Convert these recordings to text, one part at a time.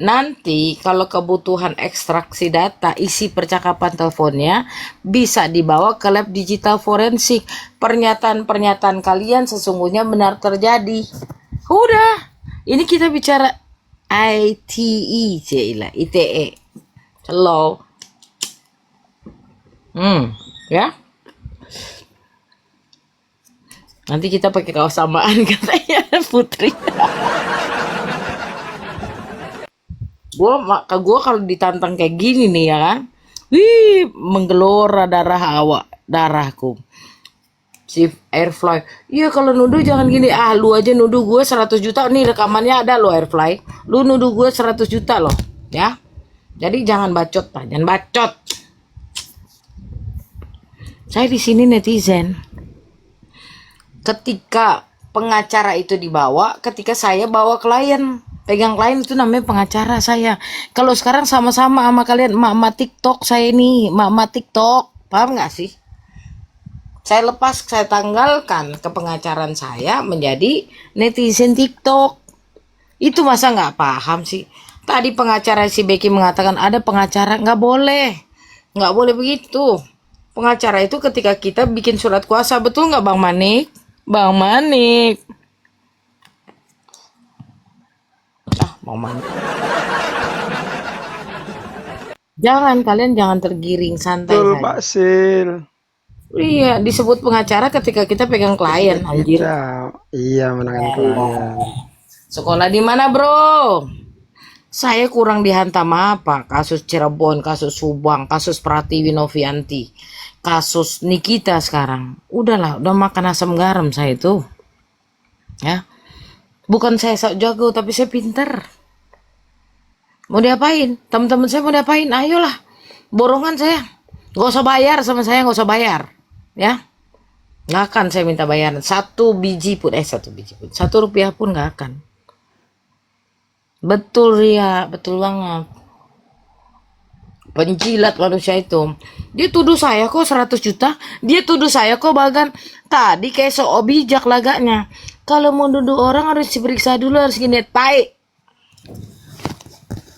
Nanti kalau kebutuhan ekstraksi data isi percakapan teleponnya bisa dibawa ke lab digital forensik. Pernyataan-pernyataan kalian sesungguhnya benar terjadi. Udah, ini kita bicara ITE, Cila, ITE. Hello. Ya. Nanti kita pakai kaos samaan katanya Putri. Gue kalau ditantang kayak gini nih ya kan, menggelora darahku. Si Airfly, iya kalau nuduh jangan gini, lu aja nuduh gue 100 juta nih, rekamannya ada lo Airfly, lu nuduh gue 100 juta loh ya, jadi jangan bacot Pak, jangan bacot. Saya di sini netizen. Ketika pengacara itu dibawa, ketika saya bawa klien, pegang klien itu namanya pengacara saya. Kalau sekarang sama-sama sama kalian emak-emak TikTok saya ini, emak-emak TikTok, paham nggak sih? Saya lepas, saya tanggalkan kepengacaran saya menjadi netizen TikTok. Itu masa nggak paham sih? Tadi pengacara si Becky mengatakan ada pengacara, nggak boleh begitu. Pengacara itu ketika kita bikin surat kuasa, betul nggak Bang Manik? Bang Manik. Bang Manik. Kalian jangan tergiring, santai Betul, saja. Pak Sil. Iya, disebut pengacara ketika kita pegang klien, anjir. Iya, menangan klien. Sekolah di mana, Bro? Saya kurang dihantam apa? Kasus Cirebon, kasus Subang, kasus Pratiwi Novianti, kasus Nikita sekarang. Udahlah, udah makan asam garam saya itu. Ya. Bukan saya sok jago, tapi saya pinter. Mau diapain? Teman-teman saya mau diapain? Ayolah. Borongan saya. Gak usah bayar sama saya, gak usah bayar. Ya. Gak akan saya minta bayaran. Satu biji pun. Rp1 pun gak akan. Betul Ria, betul banget. Penjilat manusia itu. Dia tuduh saya kok 100 juta. Dia tuduh saya kok bahkan tadi kayak so bijak laganya. Kalau mau nuduh orang harus diperiksa dulu, harus gini. Tai.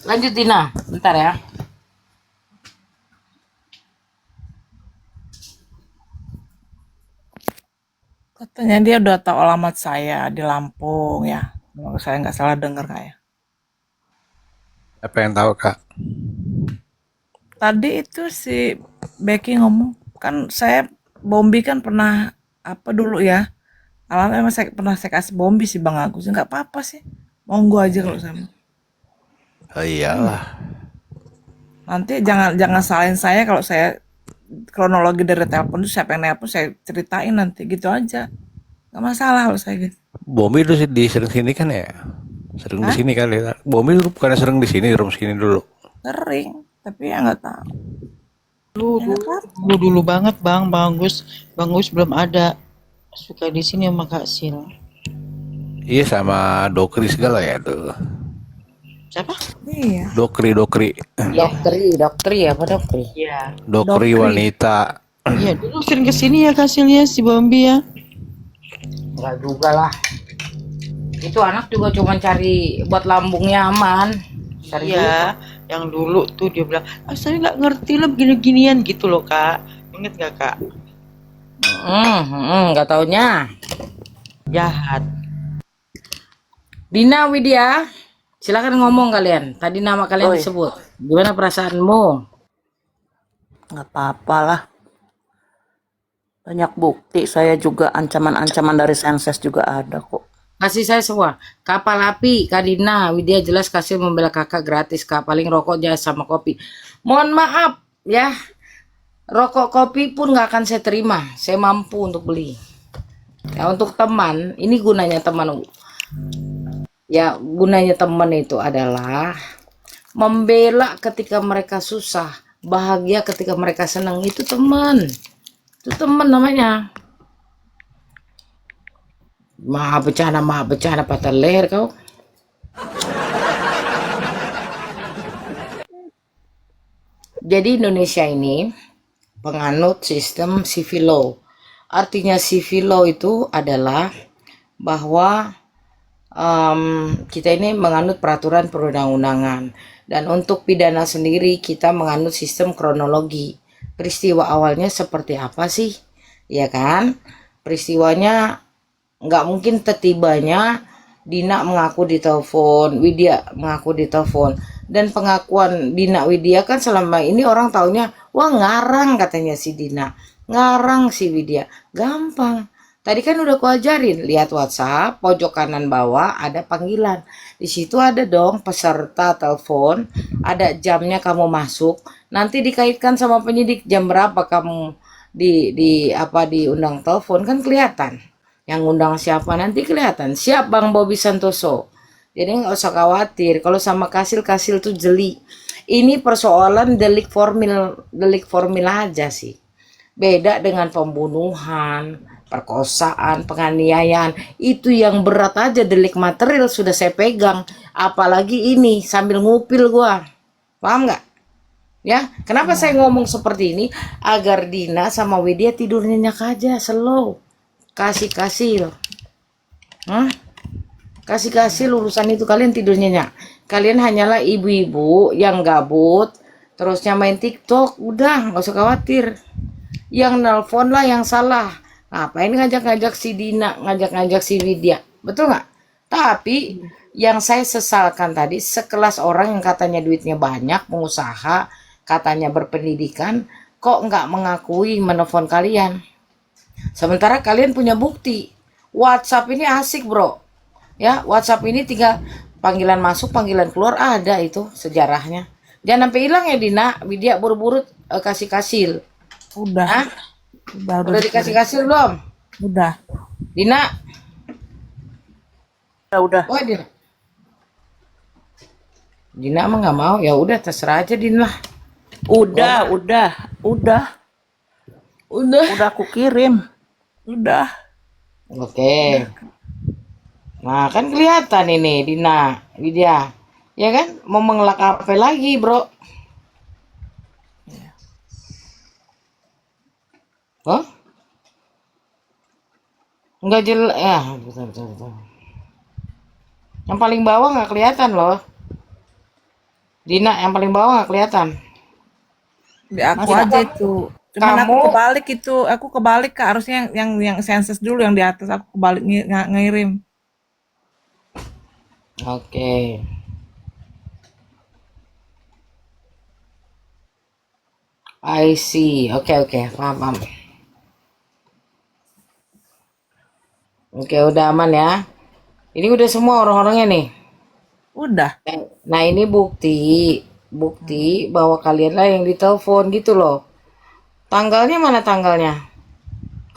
Lanjut Dina, bentar ya. Katanya dia udah tahu alamat saya di Lampung ya. Kalau saya nggak salah dengar kayak. Apa yang tahu Kak? Tadi itu si Becky ngomong, kan saya Bombi kan pernah apa dulu ya. Alamat emang saya kasih Bombi sih Bang Agus. Nggak apa-apa sih. Monggo aja kalau saya mau. Oh iyalah. Nanti jangan salahin saya kalau saya kronologi dari telepon itu siapa yang nelpon saya ceritain nanti gitu aja. Nggak masalah kalau saya gitu. Bombi dulu di sering sini kan ya? Sering di Hah? sini kali. Bombi dulu bukannya sering di sini, di room sini dulu. Sering, tapi ya nggak tahu. Dulu, Ya nggak apa-apa. dulu banget Bang Agus. Bang Agus belum ada. Suka di sini sama Kak Sil. Iya sama Dokri segala ya tuh. Siapa? Iya. Dokri. Doktri apa doktri? Iya. Dokri Dokri. wanita. Iya, dulu sering kesini ya Kak Sil ya, si Bombi ya. Enggak juga lah. Itu anak juga cuma cari buat lambungnya aman. Cari duit. Iya, yang dulu tuh dia bilang, saya nggak ngerti lah begini-ginian gitu loh Kak. Ingat nggak Kak? Nggak taunya. Jahat. Dina Widya, silakan ngomong kalian. Tadi nama kalian Oi, disebut. Gimana perasaanmu? nggak apa-apa lah. Banyak bukti. Saya juga ancaman-ancaman dari Senses juga ada kok. Kasih saya semua. Kapal api, Kak Dina, Widya jelas kasih membela kakak gratis, Kak. Paling rokok aja sama kopi. Mohon maaf ya, rokok kopi pun nggak akan saya terima. Saya mampu untuk beli. Ya untuk teman, ini gunanya teman. Ya gunanya teman itu adalah membela ketika mereka susah, bahagia ketika mereka senang. Itu teman. Itu teman namanya. Maha becana patah leher kau. Jadi Indonesia ini penganut sistem civil law. Artinya civil law itu adalah bahwa kita ini menganut peraturan perundang-undangan, dan untuk pidana sendiri kita menganut sistem kronologi. Peristiwa awalnya seperti apa sih, ya kan? Peristiwanya nggak mungkin tetibanya Dina mengaku di telepon, Widya mengaku di telepon, dan pengakuan Dina Widya kan selama ini orang taunya, wah ngarang katanya si Dina, ngarang si Widya, gampang. Tadi kan udah kuajarin, lihat WhatsApp, pojok kanan bawah ada panggilan. Di situ ada dong peserta telepon, ada jamnya kamu masuk. Nanti dikaitkan sama penyidik jam berapa kamu diundang telepon kan kelihatan. Yang undang siapa nanti kelihatan. Siap Bang Bobi Santoso. Jadi nggak usah khawatir. Kalau sama Kasil tuh jeli. Ini persoalan delik formil aja sih. Beda dengan pembunuhan, perkosaan, penganiayaan. Itu yang berat aja, delik material sudah saya pegang. Apalagi ini sambil ngupil gua. Paham nggak? Ya, kenapa saya ngomong seperti ini? Agar Dina sama Widya tidur nyenyak aja, slow. Kasih. Hah? Kasih urusan itu, kalian tidur nyenyak. Kalian hanyalah ibu-ibu yang gabut, terusnya main TikTok. Udah, nggak usah khawatir. Yang nelpon lah yang salah. Ngapain ngajak-ngajak si Dina, ngajak-ngajak si Widya? Betul nggak? Tapi yang saya sesalkan tadi, sekelas orang yang katanya duitnya banyak, pengusaha, katanya berpendidikan, kok nggak mengakui menelpon kalian? Sementara kalian punya bukti. WhatsApp ini asik bro. Ya, WhatsApp ini tinggal panggilan masuk, panggilan keluar, ada itu sejarahnya. Jangan sampai hilang ya Dina, Widya buru-buru kasih. Udah. Hah? Udah Udah dikasih belum? Udah. Dina? Udah. Oh Dina. Dina emang nggak mau, ya udah terserah aja Dina. Udah. Udah. Udah aku kirim. Udah. Oke. Nah kan kelihatan ini Dina, Widya. Ya kan? Mau mengelak apa lagi bro? Oh? Enggak jelas. Ya, betul. Yang paling bawah nggak kelihatan loh. Dina, yang paling bawah nggak kelihatan. Di aku Masa aja itu. Cuman kamu- aku kebalik Kak, harusnya yang sensus dulu yang di atas, aku kebalik ngirim. Oke. I see. Oke, paham. Oke, udah aman ya. Ini udah semua orang-orangnya nih. Udah. Nah, ini bukti bahwa kalianlah yang ditelepon gitu loh. Tanggalnya mana tanggalnya?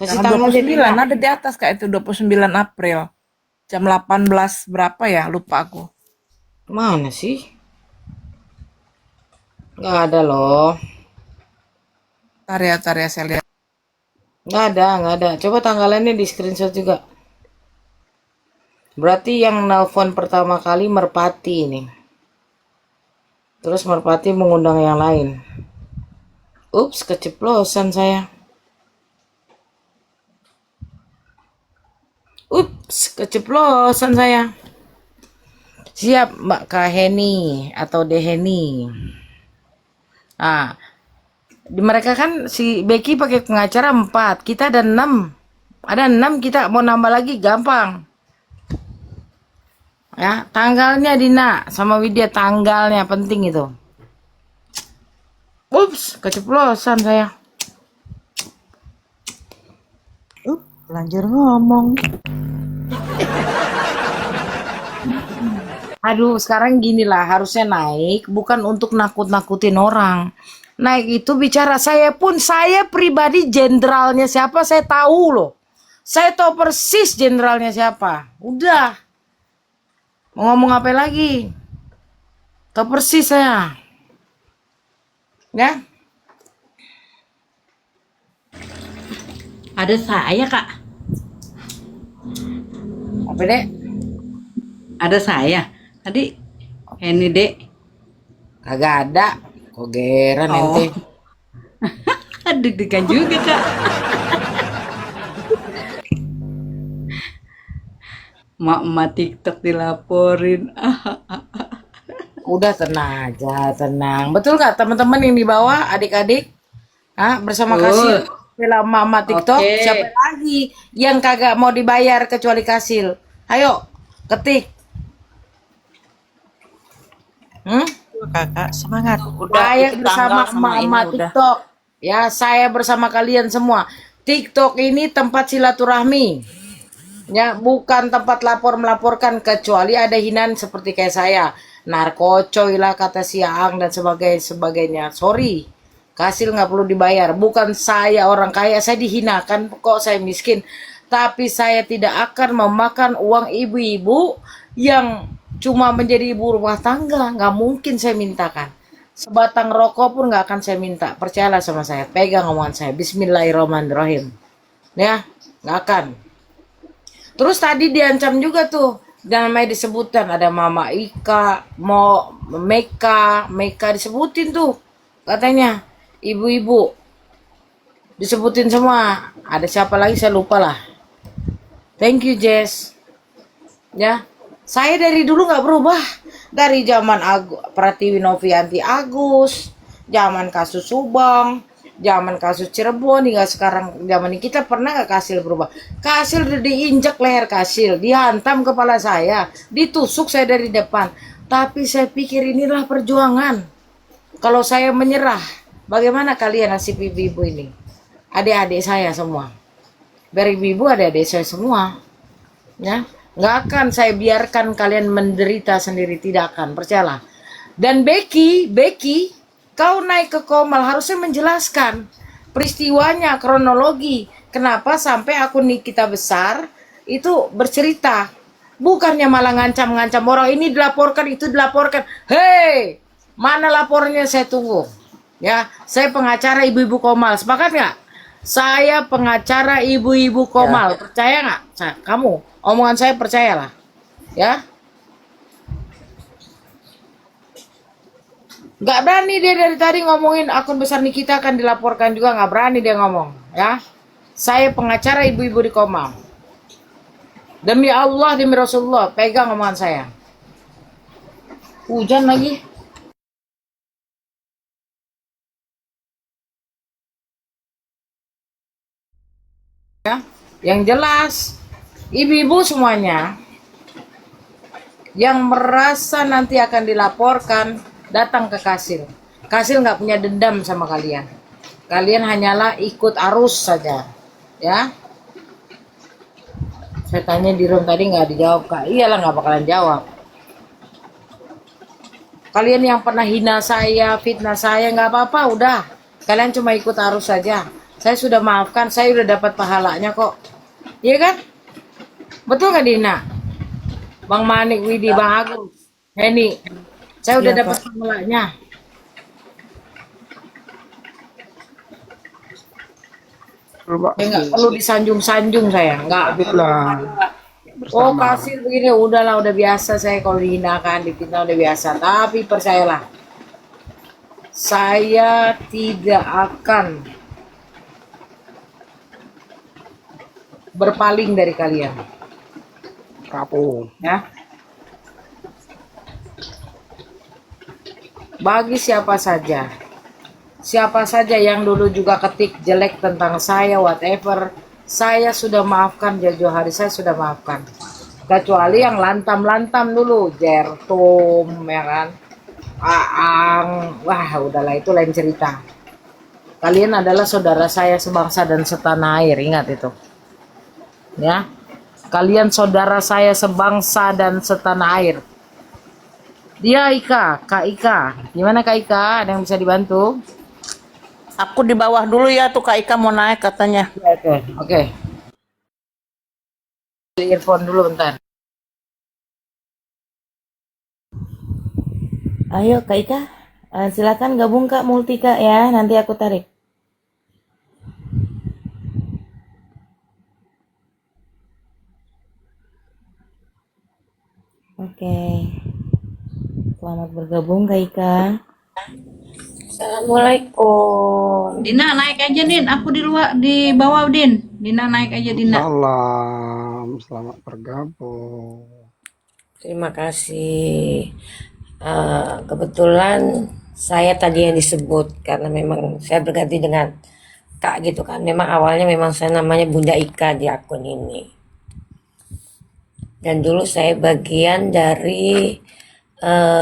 Kasih Tanggal tanggal 29 ada di atas Kak, itu 29 April. Jam 18 berapa ya? Lupa aku. mana sih? Nggak ada loh. Tar ya saya lihat. Nggak ada. Coba tanggalannya di screenshot juga. Berarti yang nelpon pertama kali Merpati nih. Terus Merpati mengundang yang lain. Ups, keceplosan saya. Siap Mbak Kaheni atau Deheni. Nah, mereka kan si Becky pakai pengacara 4, kita ada 6. Ada 6, kita mau nambah lagi gampang. Ya, tanggalnya Dina sama Widya, tanggalnya penting itu. Ups, keceplosan saya. Lanjut ngomong. Aduh, sekarang gini lah, harusnya naik bukan untuk nakut-nakutin orang. Naik itu bicara, saya pribadi jenderalnya siapa saya tahu loh. Saya tahu persis jenderalnya siapa. Udah. Mau ngomong apa lagi? Tahu persis saya. Ya? Ada saya, Kak. Apa dek? Ada saya. Tadi ini, Dek. Kagak ada. Kok geran Oh. ente? Deg-degan juga, Kak. Mak-mak TikTok dilaporin. Udah tenang aja, tenang. Betul nggak teman-teman yang di bawah, adik-adik? Bersama Kasil, Betul. film Mama TikTok. Oke. Siapa lagi yang kagak mau dibayar kecuali Kasil? Ayo, ketik. Hmm? Kakak semangat. Udah Saya itu bersama tanggal sama ini emak-emak udah. TikTok. Ya, saya bersama kalian semua. TikTok ini tempat silaturahmi. Ya, bukan tempat lapor-melaporkan kecuali ada hinaan seperti kayak saya. Narkocoy lah kata si Aang dan sebagainya. Sorry. Kasil nggak perlu dibayar. Bukan saya orang kaya, saya dihinakan kok saya miskin. Tapi saya tidak akan memakan uang ibu-ibu yang cuma menjadi ibu rumah tangga. Nggak mungkin saya mintakan. Sebatang rokok pun nggak akan saya minta. Percayalah sama saya. Pegang omongan saya. Bismillahirrahmanirrahim. Ya, nggak akan. Terus tadi diancam juga tuh. Dan namanya disebutan. Ada Mama Ika, Meka disebutin tuh. Katanya, ibu-ibu. Disebutin semua. Ada siapa lagi saya lupa lah. Thank you Jess. Ya, saya dari dulu nggak berubah. Dari zaman Pratiwi Novianti Agus, zaman kasus Subang, zaman kasus Cirebon hingga sekarang zaman ini kita pernah nggak Kasil berubah? Kasil udah diinjak leher Kasil, dihantam kepala saya, ditusuk saya dari depan. Tapi saya pikir inilah perjuangan. Kalau saya menyerah, bagaimana kalian nasib ibu-ibu ini? Adik-adik saya semua. Dari ibu adik-adik saya semua. Ya, nggak akan saya biarkan kalian menderita sendiri, tidak akan, percayalah. Dan Becky, kau naik ke Komal harusnya menjelaskan peristiwanya, kronologi, kenapa sampai akun Nikita Besar itu bercerita, bukannya malah ngancam-ngancam orang ini dilaporkan, itu dilaporkan. Hei, mana lapornya? Saya tunggu. Ya, saya pengacara ibu-ibu Komal, sepakat nggak? Saya pengacara ibu-ibu Komal, percaya nggak? Kamu, omongan saya percayalah, ya. Nggak berani dia dari tadi ngomongin akun besar Nikita akan dilaporkan juga, nggak berani dia ngomong, ya. Saya pengacara ibu-ibu di Komal. Demi Allah, demi Rasulullah, pegang omongan saya. Hujan lagi. Ya, yang jelas, ibu-ibu semuanya yang merasa nanti akan dilaporkan datang ke Kasil. Kasil nggak punya dendam sama kalian. Kalian hanyalah ikut arus saja, ya. Saya tanya di room tadi nggak dijawab Kak. Iyalah nggak bakalan jawab. Kalian yang pernah hina saya, fitnah saya nggak apa-apa, udah. Kalian cuma ikut arus saja. Saya sudah maafkan, saya udah dapat pahalanya kok. Iya kan? Betul nggak Dina? Bang Manik, Widi, Bang Agus, Heni. Saya udah Iya, dapat Pak. pahalanya. Coba Ya nggak perlu disanjung-sanjung saya, nggak. lah Oh bersama. kasih begini, udahlah udah biasa saya kalau dihinakan, dipitnah udah biasa. Tapi percayalah, saya tidak akan berpaling dari kalian, Rapuh. ya. Bagi siapa saja yang dulu juga ketik jelek tentang saya, whatever, saya sudah maafkan jauh-jauh hari, saya sudah maafkan. Kecuali yang lantam-lantam dulu, Jertum, ya kan, Aang, wah udahlah itu lain cerita. Kalian adalah saudara saya sebangsa dan setanah air, ingat itu. Ya, kalian saudara saya sebangsa dan setanah air. Dia Ika, Kak Ika. Gimana Kak Ika? Ada yang bisa dibantu? Aku di bawah dulu ya tuh Kak Ika mau naik katanya. Oke. Earphone dulu bentar. Ayo Kak Ika, silakan gabung Kak Multi Kak ya, nanti aku tarik. Oke, selamat bergabung Kak Ika. Dina naik aja Din, aku di luar di bawah Din. Dina naik aja Dina. Salam. selamat bergabung. Terima kasih. Kebetulan saya tadi yang disebut karena memang saya berganti dengan Kak gitu kan. Memang awalnya memang saya namanya Bunda Ika di akun ini. Dan dulu saya bagian dari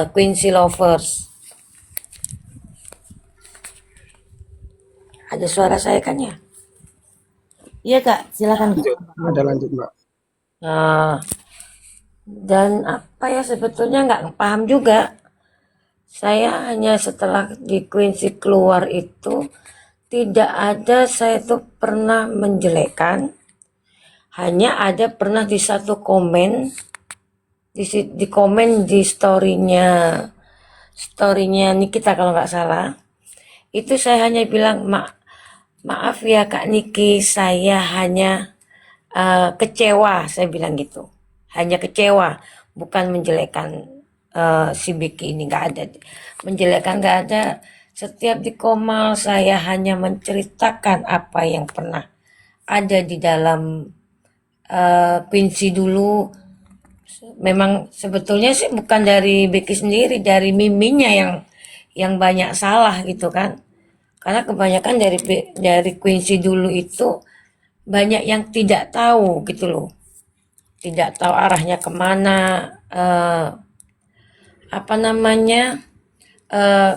Quincy Lovers. Ada suara saya kan ya? Iya Kak, silakan. Ada lanjut Mbak. Nah, dan apa ya sebetulnya nggak paham juga. Saya hanya setelah di Quincy keluar itu tidak ada saya tuh pernah menjelekkan. Hanya ada pernah di satu komen di komen di storynya Nikita kalau nggak salah. Itu saya hanya bilang maaf ya Kak Niki, saya hanya kecewa, saya bilang gitu. Hanya kecewa, bukan menjelekkan si Becky ini, nggak ada. Menjelekkan nggak ada. Setiap di Komal saya hanya menceritakan apa yang pernah ada di dalam Quincy dulu. Memang sebetulnya sih bukan dari Becky sendiri, dari miminya yang banyak salah gitu kan. Karena kebanyakan dari Quincy dulu itu banyak yang tidak tahu gitu loh, tidak tahu arahnya kemana,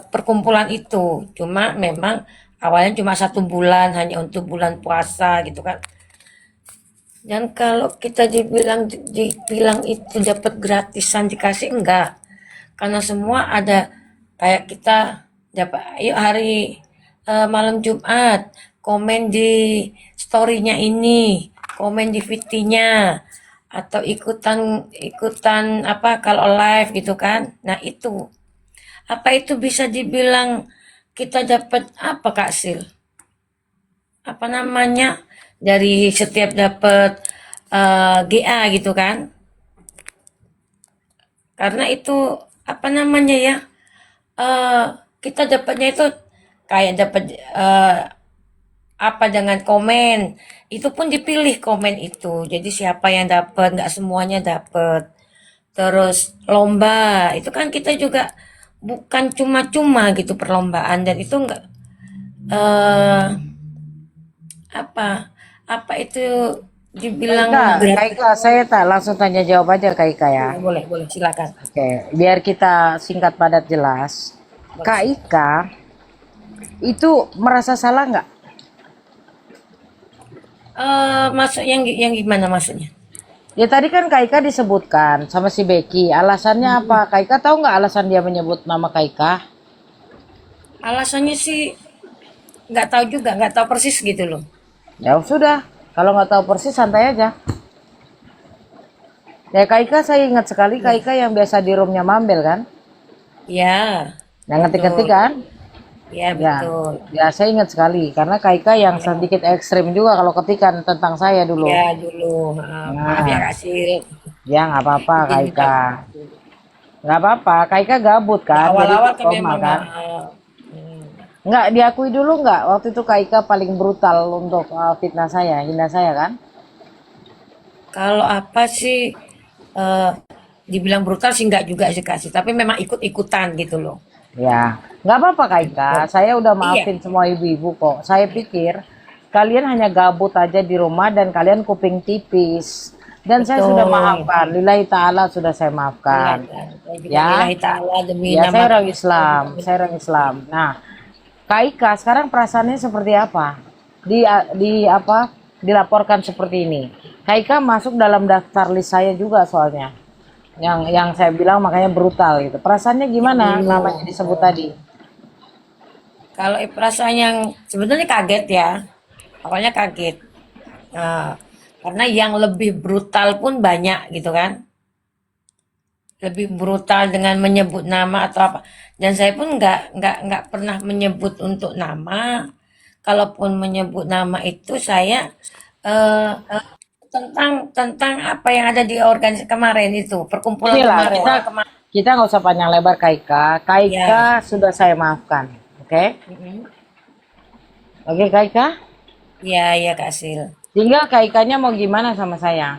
perkumpulan itu. Cuma memang awalnya cuma 1 bulan, hanya untuk bulan puasa gitu kan. Dan kalau kita dibilang itu dapat gratisan dikasih, enggak, karena semua ada. Kayak kita dapat, yuk hari malam Jumat komen di story-nya ini, komen di VT-nya, atau ikutan kalau live gitu kan. Nah itu apa itu bisa dibilang kita dapat apa Kak Sil? Dari setiap dapat GA gitu kan. Karena itu kita dapatnya itu kayak dapat dengan komen. Itu pun dipilih komen itu. Jadi siapa yang dapat, nggak semuanya dapat. Terus lomba, itu kan kita juga bukan cuma-cuma gitu perlombaan, dan itu nggak apa itu dibilang Kaika, saya tak langsung tanya jawab aja Kaika ya. Boleh silakan. Oke, biar kita singkat padat jelas. Kak Ika itu merasa salah nggak? Masuk yang gimana maksudnya? Ya tadi kan Kak Ika disebutkan sama si Becky. Alasannya apa? Kak Ika tahu nggak alasan dia menyebut nama Kak Ika? Alasannya sih nggak tahu juga, nggak tahu persis gitu loh. Ya sudah, kalau nggak tahu persis santai aja. Ya Kak Ika saya ingat sekali Kak Ika yang biasa di roomnya Mambel kan? Ya, Yang ngetik-ngetik kan? ya Ya, betul. ya saya ingat sekali karena Kak Ika yang sedikit ekstrim juga kalau ketikan tentang saya dulu. Ya dulu, maaf ya Nah, Kak Sil. ya nggak apa-apa Kak Mungkin Ika. Nggak apa-apa, Kak Ika gabut kan, jadi awal-awal ikut kan Komal memang kan. Nggak diakui dulu nggak waktu itu Kak Ika paling brutal untuk fitnah saya, hina saya kan? kalau apa sih dibilang brutal sih nggak juga sih Kak Sil, tapi memang ikut-ikutan gitu loh. Ya, nggak apa-apa Kak Ika. Saya udah Iya, maafin semua ibu-ibu kok. Saya pikir kalian hanya gabut aja di rumah dan kalian kuping tipis. Dan saya sudah betul. maafkan. Lillahi ta'ala sudah saya Iya maafkan. kan. Saya juga Ya, lillahi ta'ala demi ya nama saya orang Islam. Saya orang Islam. Nah, Kak Ika sekarang perasaannya seperti apa? Dilaporkan seperti ini. Kak Ika masuk dalam daftar list saya juga soalnya. Yang saya bilang makanya brutal gitu. Perasaannya gimana dulu. namanya disebut tadi? Kalau perasaan yang sebenarnya kaget ya, awalnya kaget. Nah, karena yang lebih brutal pun banyak gitu kan, lebih brutal dengan menyebut nama atau apa. Dan saya pun nggak pernah menyebut untuk nama. Kalaupun menyebut nama itu saya eh, tentang apa yang ada di organisasi kemarin itu, perkumpulan Inilah kemarin. kita nggak usah panjang lebar Kak Ika. Kak Ika Ya. sudah saya maafkan. Oke? Mm-mm. Oke Kak Ika. Ya Kak Sil. Tinggal Kak Ikanya mau gimana sama saya.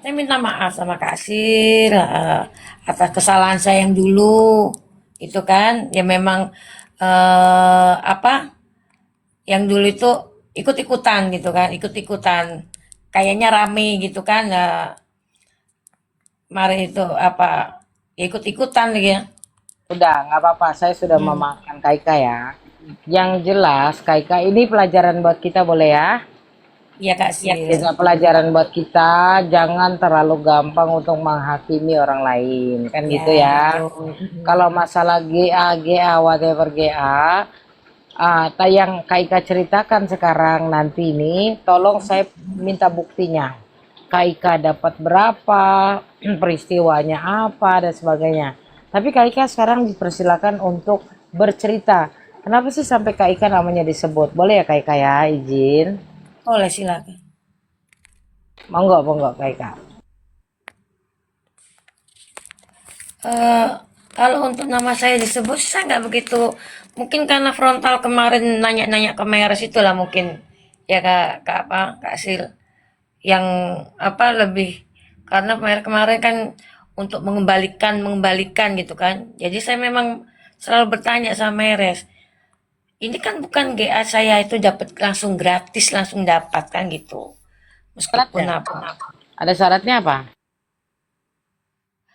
Saya minta maaf sama Kak Sil, atas kesalahan saya yang dulu. Itu kan, ya memang apa? Yang dulu itu ikut-ikutan gitu kan, ikut-ikutan. Kayaknya rame gitu kan. Kemarin itu apa? Ya ikut-ikutan lagi ya. Udah, nggak apa-apa. Saya sudah memaafkan Kaika ya. Yang jelas, Kaika ini pelajaran buat kita boleh ya? Iya Kak Sil. Bisa pelajaran buat kita, jangan terlalu gampang untuk menghakimi orang lain, kan gitu ya. Betul. Kalau masalah GA, whatever GA, yang Kaika ceritakan sekarang nanti ini, tolong saya minta buktinya. Kaika dapat berapa, peristiwanya apa, dan sebagainya. Tapi Kaika sekarang dipersilakan untuk bercerita. Kenapa sih sampai Kaika namanya disebut? Boleh ya Kaika ya, izin? Boleh silakan. Monggo Kaika. Eh, Kalau untuk nama saya disebut, saya nggak begitu. Mungkin karena frontal kemarin nanya-nanya ke Meres itulah mungkin ya Kak Sil yang apa lebih karena kemarin kan untuk mengembalikan gitu kan. Jadi saya memang selalu bertanya sama Meres. Ini kan bukan GA saya itu dapat langsung gratis langsung dapat kan gitu. Meskipun Syaratnya? apa? Ada syaratnya apa?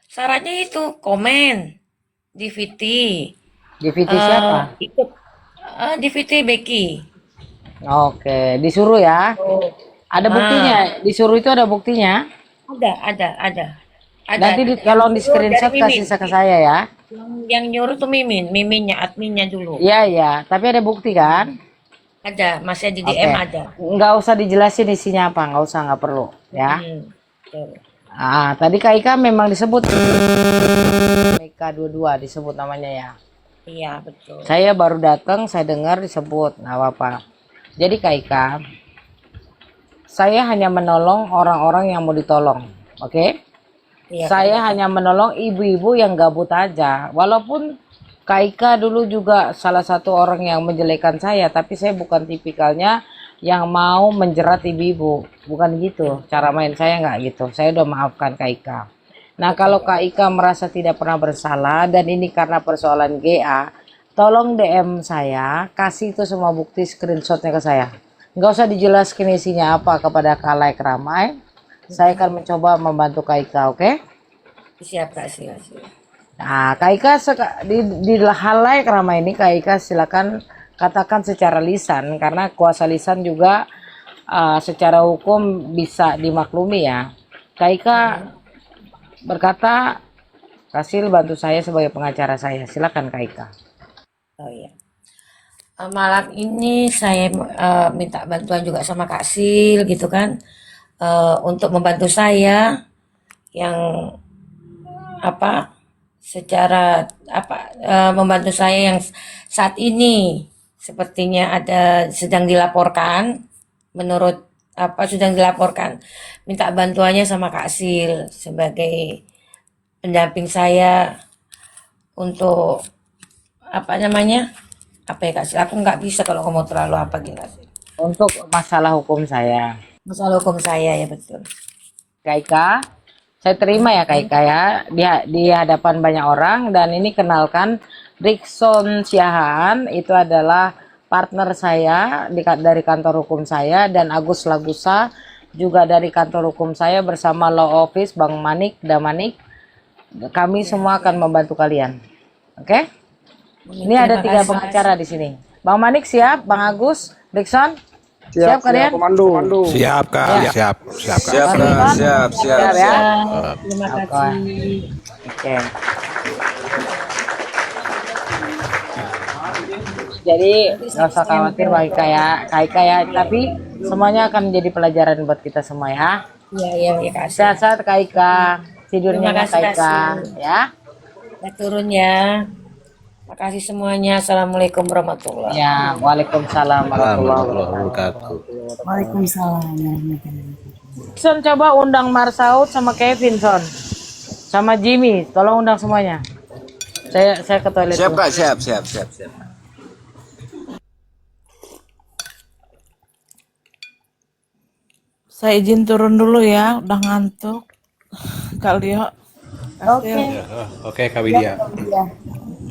Syaratnya itu komen DVT. DVD siapa? Ikut DVT Becky. Oke, disuruh ya. Ada buktinya. Disuruh itu ada buktinya. Ada. Nanti tolong di Disuruh screenshot dari kasih Mimin. ke saya ya. Yang nyuruh tuh Miminnya, adminnya dulu. Iya. Tapi ada bukti kan? Ada, masih di Oke. DM ada. Nggak usah dijelasin isinya apa, nggak perlu ya. Betul. Tadi Kak Ika memang disebut. Ika 22 disebut namanya ya. Iya, betul. Saya baru datang, saya dengar disebut, nggak apa-apa. Jadi Kak Ika, saya hanya menolong orang-orang yang mau ditolong, oke? Iya, Saya hanya menolong ibu-ibu yang gabut aja. Walaupun Kak Ika dulu juga salah satu orang yang menjelekan saya, tapi saya bukan tipikalnya yang mau menjerat ibu-ibu. Bukan gitu. Cara main saya nggak gitu. Saya udah maafkan Kak Ika. Nah, kalau Kak Ika merasa tidak pernah bersalah dan ini karena persoalan GA, tolong DM saya, kasih itu semua bukti screenshotnya ke saya. Nggak usah dijelaskan isinya apa kepada Kalaik Ramai. Saya akan mencoba membantu Kak Ika, oke? Siap Kak Sil. Nah, Kak Ika di Kalaik Ramai ini Kak Ika silakan katakan secara lisan karena kuasa lisan juga secara hukum bisa dimaklumi ya. Kak Ika berkata, Kasil bantu saya sebagai pengacara saya. Silakan Kak Ika. Oh iya. Malam ini saya minta bantuan juga sama Kak Sil gitu kan. Untuk membantu saya yang apa secara membantu saya yang saat ini sepertinya ada sedang dilaporkan menurut sedang dilaporkan minta bantuannya sama Kak Sil sebagai pendamping saya untuk apa namanya apa ya Kak Sil aku nggak bisa kalau ngomong terlalu apa gitu Kak Sil. Untuk masalah hukum saya. Masalah hukum saya ya betul. Kak Ika, saya terima ya Kak Ika ya di hadapan banyak orang dan ini kenalkan Rickson Siahaan itu adalah partner saya dari kantor hukum saya dan Agus Lagusa juga dari kantor hukum saya bersama Law Office Bang Manik Damanik. Kami semua akan membantu kalian. Oke? Ini ada 3 pengacara di sini. Bang Manik siap, Bang Agus, Rickson siap kalian? Komando. Siap Kak, Ya. siap Siap, Kak. siap ya. Terima Oke. kasih. Oke. Jadi nggak usah khawatir Kak Ika ya. Tapi semuanya akan menjadi pelajaran buat kita semua ya. Iya Kak Sil. Sehat-sehat Kak Ika. Tidurnya Terima Kak kasih, Ika Kak ya. Saya turun ya. Makasih semuanya. Assalamualaikum warahmatullahi Ya, Waalaikumsalam warahmatullahi Warahmatullahi wabarakatuh. wabarakatuh. Waalaikumsalam warahmatullahi wabarakatuh. Son coba undang Marsaud sama Kevin Son. Sama Jimmy, tolong undang semuanya. Saya ke toilet Siap dulu. Kak, siap. Saya izin turun dulu ya, udah ngantuk. Kak Leo. Oke. Kasih. Ya, oke Kak Widya. Iya.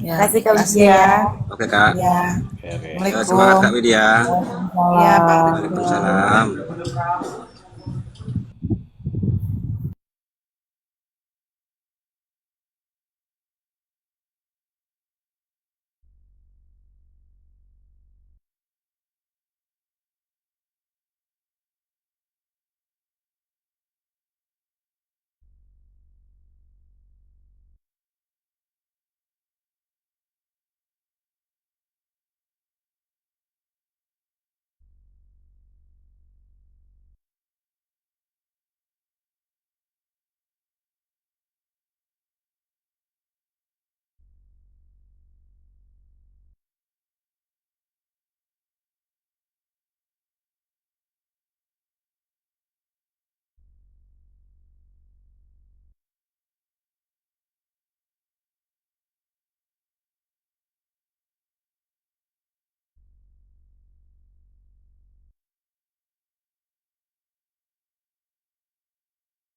Ya, Kasih Kak kasih Widya ya. ya. Oke Kak. Iya. Oke, oke. Ya, semangat Assalamualaikum. Kak Widya. Ya, Bang Waalaikumsalam. Rizky. Waalaikumsalam.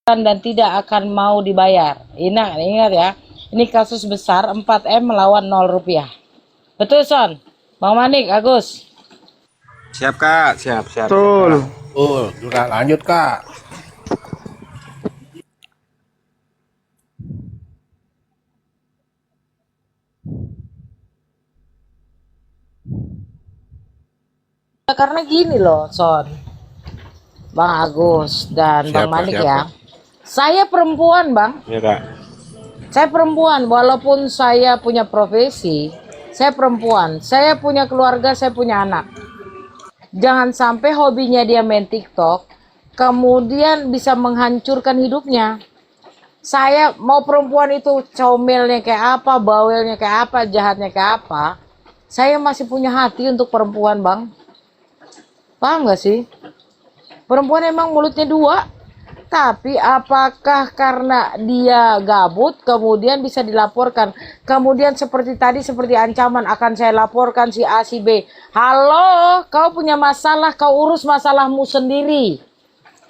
Dan tidak akan mau dibayar. Ingat ya, ini kasus besar 4M melawan 0 rupiah. Betul Son? Bang Manik, Agus. Siap Kak, siap, siap. Betul. Kak, lanjut Kak. Karena gini loh Son, Bang Agus dan Bang Siap, Kak, Manik siap, ya. Kak. Saya perempuan Bang, Iya Kak. saya perempuan walaupun saya punya profesi, saya perempuan, saya punya keluarga, saya punya anak. Jangan sampai hobinya dia main TikTok, kemudian bisa menghancurkan hidupnya. Saya mau perempuan itu comelnya kayak apa, bawelnya kayak apa, jahatnya kayak apa, saya masih punya hati untuk perempuan Bang. Paham gak sih? Perempuan emang mulutnya dua, tapi apakah karena dia gabut kemudian bisa dilaporkan? Kemudian seperti tadi, seperti ancaman akan saya laporkan si A si B. Halo, kau punya masalah, kau urus masalahmu sendiri.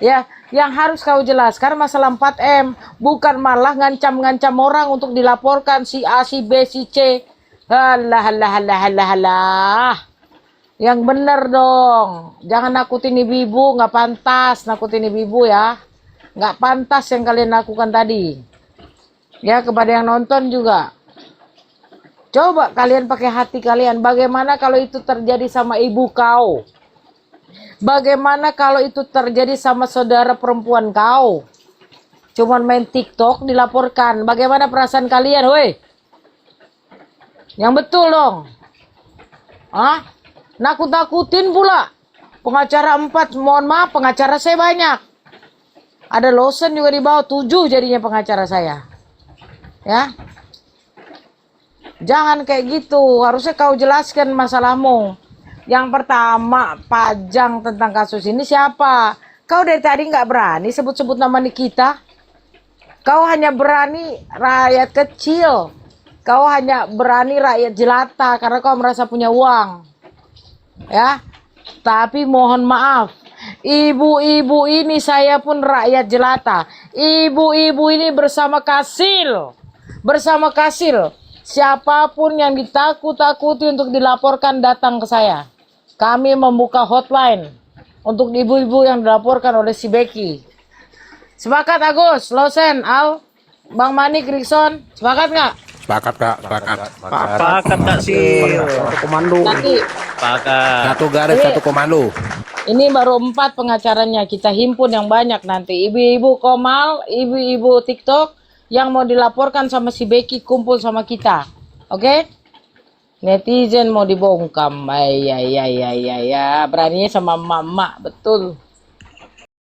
Ya, yang harus kau jelaskan masalah 4M, bukan malah ngancam-ngancam orang untuk dilaporkan si A si B si C. Halah. Yang bener dong, jangan nakutin ibu-ibu, nggak pantas nakutin ibu-ibu ya. Nggak pantas yang kalian lakukan tadi. Ya, kepada yang nonton juga. Coba kalian pakai hati kalian, bagaimana kalau itu terjadi sama ibu kau? Bagaimana kalau itu terjadi sama saudara perempuan kau? Cuman main TikTok dilaporkan, bagaimana perasaan kalian, woi? Yang betul dong. Hah? Nakut-nakutin pula. Pengacara 4, mohon maaf, pengacara saya banyak. Ada Lawson juga di bawah, 7 jadinya pengacara saya. Ya. Jangan kayak gitu, harusnya kau jelaskan masalahmu. Yang pertama, pajang tentang kasus ini siapa? Kau dari tadi nggak berani sebut-sebut nama Nikita. Kau hanya berani rakyat kecil. Kau hanya berani rakyat jelata karena kau merasa punya uang. Ya, tapi mohon maaf, ibu-ibu ini saya pun rakyat jelata. Ibu-ibu ini bersama Kasil, siapapun yang ditakut-takuti untuk dilaporkan datang ke saya. Kami membuka hotline untuk ibu-ibu yang dilaporkan oleh si Becky. Sepakat Agus, Losen, Al, Bang Manik, Rikson, sepakat nggak? Sepakat Kak, sepakat. Pakat Kak Sil. Satu komando. Nanti Pakat. Satu garis, satu komando. ini baru 4 pengacaranya, kita himpun yang banyak nanti. Ibu-ibu Komal, ibu-ibu TikTok yang mau dilaporkan sama si Becky kumpul sama kita. Oke? Netizen mau dibongkam. Ya, beraninya sama mama, betul.